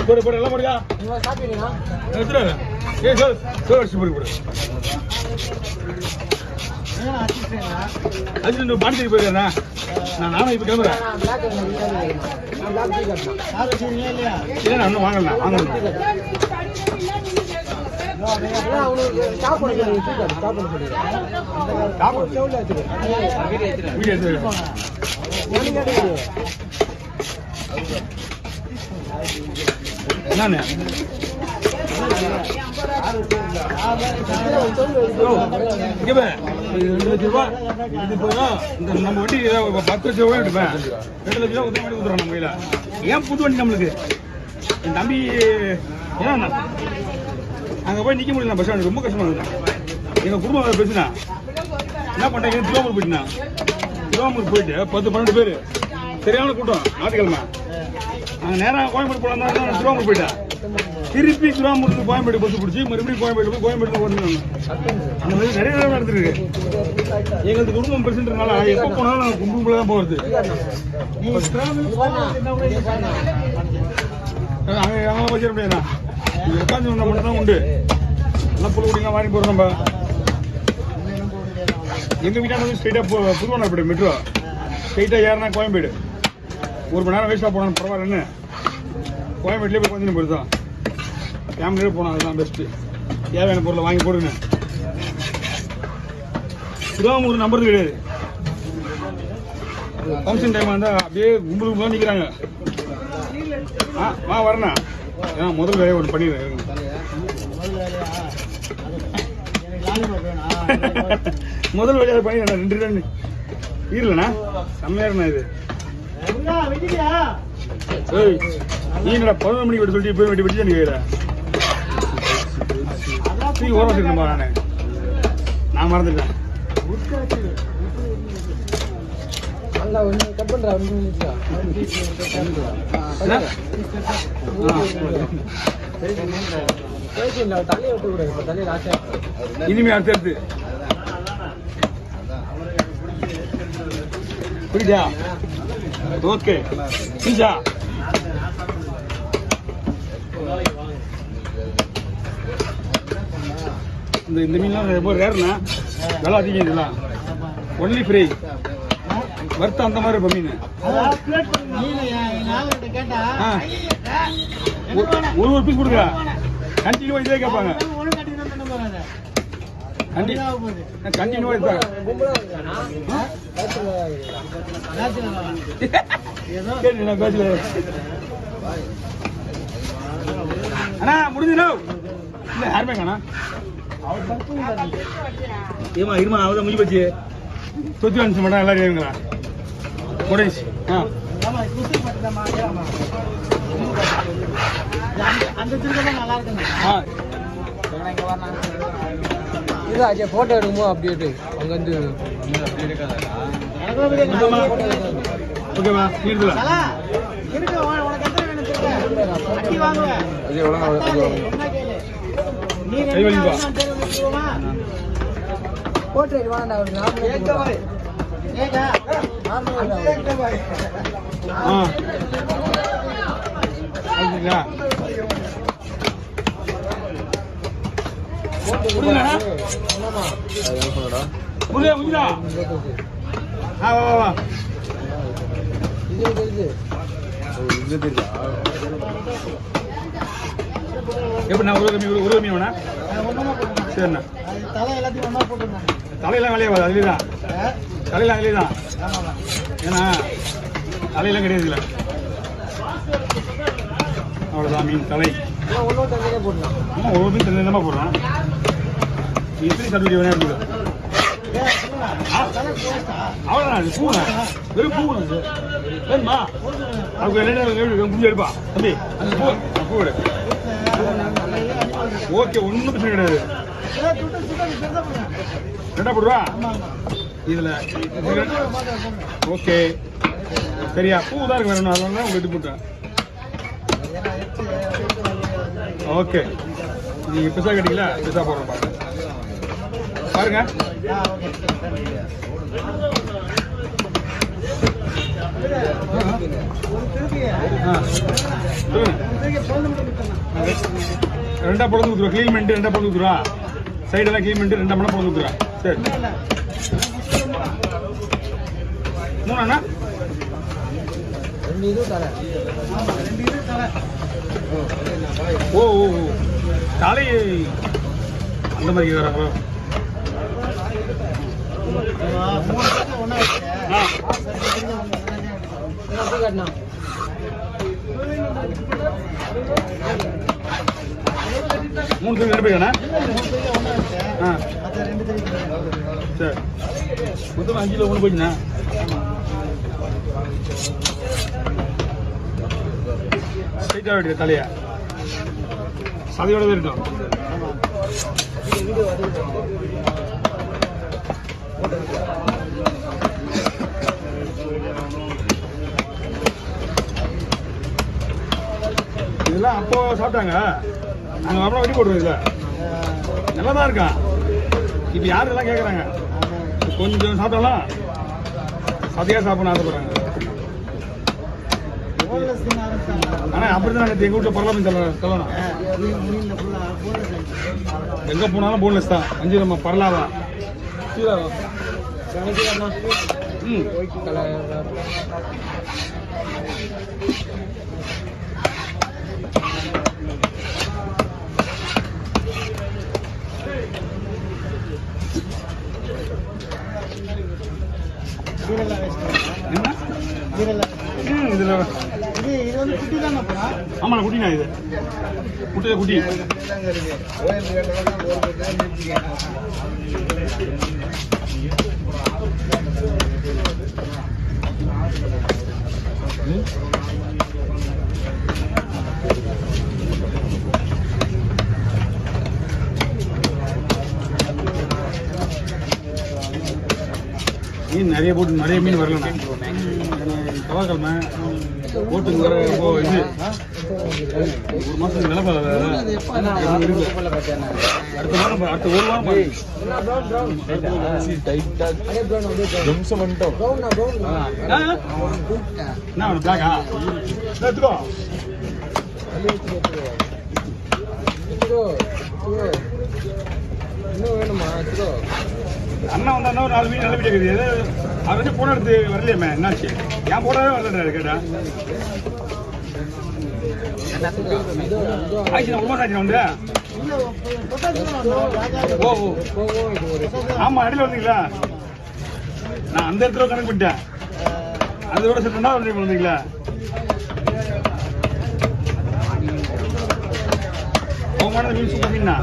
போடு போடு எல்லாம் போடுங்க. எடுத்துரு. ஏய் சொல் அடிச்சு போடு. அது நீ பாண்டிச்சேரி போயிருக்கா? நானும் இப்போ கிளம்புறேன். இல்லை நான் இன்னும் வாங்கலாம். என்னண்ணே நம்ம வண்டி 10 லட்சம் ரூபாய் எடுப்பேன். 2 லட்சம் ரூபாய் வண்டி கொடுத்துறோம் நம்ம கையில. ஏன் புது வண்டி நம்மளுக்கு? என் தம்பி ஏன்னா அங்கே போய் நிற்க முடியல. பஸ் ஸ்டாண்ட் ரொம்ப கஷ்டமா இருக்குண்ணா. எங்கள் குடும்பம் பேசுனா என்ன பண்ணிட்டாங்க, திருவாமூர் போயிட்டுண்ணா. திருவாமூர் போயிட்டு 10-12 பேர் சரியான கூட்டம். ஞாயிற்றுக்கிழமை நாங்கள் நேராக கோயம்பேடு போகலாம் தான் திருவாமூர் போயிட்டேன். திருப்பி திருவாமூருக்கு கோயம்பேடு பஸ் பிடிச்சி மறுபடியும் கோயம்பேடு போய் கோயம்பேடு வரணும். அந்த மாதிரி நிறைய நேரம் நடந்துருக்கு. எங்களுக்கு குடும்பம் பிரச்சனைனால எப்போ போனாலும் நாங்கள் குடும்பக்குள்ள தான் போகிறது. அங்கே வச்சிட முடியாதுண்ணா. உட்காந்து மட்டும் தான் உண்டு. எல்லாம் புல் குடிலாம் வாங்கி போகிறோம். நம்ம எங்கள் வீட்டான வந்து ஸ்ட்ரெயிட்டாக புதுவண்ணாப்பேட்டை மெட்ரோ ஸ்ட்ரெயிட்டாக ஏறினா கோயம்பேடு. 1 மணி நேரம் வேஸ்ட்டாக போனாலும் பரவாயில்லன்னு கோயம்பேட்டிலே போய் கொஞ்சம் போயிடுதான். ஃபேமிலியோட போனோம். அதுதான் பெஸ்ட்டு. தேவையான பொருளை வாங்கி போடுங்க. திருவாமூர் நம்புறது கிடையாது. ஃபங்க்ஷன் டைம் வந்தால் அப்படியே கும்பலுக்குலாம் நிற்கிறாங்க. வரண்ணா. ஏன்னா முதல் வேலையை ஒன்று பண்ணிடுறேன். முதல் வேலையை பண்ணிடுறேன். 2 ரன் இல்லைண்ணா. செம்மையாருண்ணா இது. நீ என்னடா 11 மணிக்கு வெட்டி சொல்லிட்டு போய் வெட்டி தான் கேட்குற. தூக்கி ஓரம் வச்சுருந்தேன்பா நான் மறந்துட்டேன். இனிமே அடுத்து புரியுதா? ஓகே புரியுதா? இந்த மீன்லாம் ரொம்ப ரேர்ண்ணா. விலை அதிகம். இதெல்லாம் ஒன்லி ஃப்ரை வறுத்த அந்த மாதிரி இருக்கும் மீன். ஒரு பீஸ் கொடுங்க. கண்டினியூவா இதே கேட்பாங்க. கண்டினியூவா இருப்பாங்க. அண்ணா முடிஞ்சுண்ணா. இல்லை யாருமே காணா. இருமா அவதான் முடிஞ்சு போச்சு. தொத்தி வந்து மேடம் எல்லாரும் ஏறுங்களா முடிஞ்சு. போட்டோ எடுக்குமோ அப்படியே அங்க வந்து ஓகேவா? எப்படிண்ணா ஒரு மீன் வேணா? சரிண்ணா. தலையெல்லாம் விளையாடாது. அதுலேதான் தலையெல்லாம் அதிலே தான். ஏன்னா தலையெல்லாம் கிடையாது இல்லை. அவ்வளோதான் மீன் தலை. ஆமாம் ஒரு மீன் தலை தான் போடுறான். எத்தனை சர்வீஸ் வேணா இருக்குது. அவ்வளோதான் பூண்ணா. வெறும் பூண்ணா சார். வேணுமா? அதுக்கு என்ன முடிஞ்சு எடுப்பா தம்பி. அந்த பூ விடு. ஓகே ஒன்றும் பிரச்சனை கிடையாது. ரெண்டா போடுவா இதில். ஓகே சரியா? பூ தான் இருக்கு வேணும். அதனால உங்க இது போட்டேன். ஓகே நீங்கள் பிசா கேட்டீங்களா? பிசா போடுறோம் பாருங்க. ரெண்டா பொழுது ஊத்துருவா கிளீன் பண்ணிட்டு ரெண்டா பொழுது ஊத்துருவா சைடெல்லாம் கிளீன் பண்ணிட்டு ரெண்டா மணி பொழுது ஊத்துருவா சரி 3 அண்ணா 2 இது தலை ஓ ஓ தலை அந்த மாதிரி வராங்களோ காட்டினா 3 பேர் 2 பேருண்ணா சரி மொத்தம் 5 கிலோ ஒன்று போயிடுண்ணா ஸ்ட்ரைட்டாக வெட்டுங்க தலையா சதையோட இருக்கட்டும் இதெல்லாம் அப்போ சாப்பிட்டாங்க நாங்கள் அப்புறம் வெட்டி போடுறோம் இதில் நல்லா தான் இருக்கான் இப்போ யார் இதெல்லாம் கேட்குறாங்க கொஞ்சம் சாப்பிட்டாலும் சதையாக சாப்பிடணும் ஆசைப்படுறாங்க ஆனால் அப்படி தான் நாங்கள் எங்கள் வீட்டில் பரவாயில்ல சொல்லணும் எங்கே போனாலும் போன்லெஸ் தான் 5 நம்ம பரலாவா ம் இதுல இது வந்து குட்டி தானே ஆமா குட்டினா இது குட்டில குட்டி மீன் நிறைய போட்டு நிறைய மீன் வரலண்ணா செவ்வாய்க்கிழமை போட்டுக்கு வர இது 1 மாதம் நிலப்ப அடுத்த வாரம் அடுத்த 1 வாரம் என்ன பிளாக்கா எடுத்துக்கோ இன்னும் வேணுமா அண்ணா வந்தா ஒரு 4 மீன் நல்ல வீடு இருக்குது அவர் வந்து போன எடுத்து வரலையாமே என்னாச்சு ஏன் போடவே வரல கேட்டா ஆயிடுச்சு 1 மாதம் ஆச்சு வந்து ஓ ஆமா அடியில் வந்தீங்களா நான் அந்த இடத்துல கணக்கு பண்ணிட்டேன் அதோட சட்டா வந்தீங்களா மீன் சூப்பர் மீனா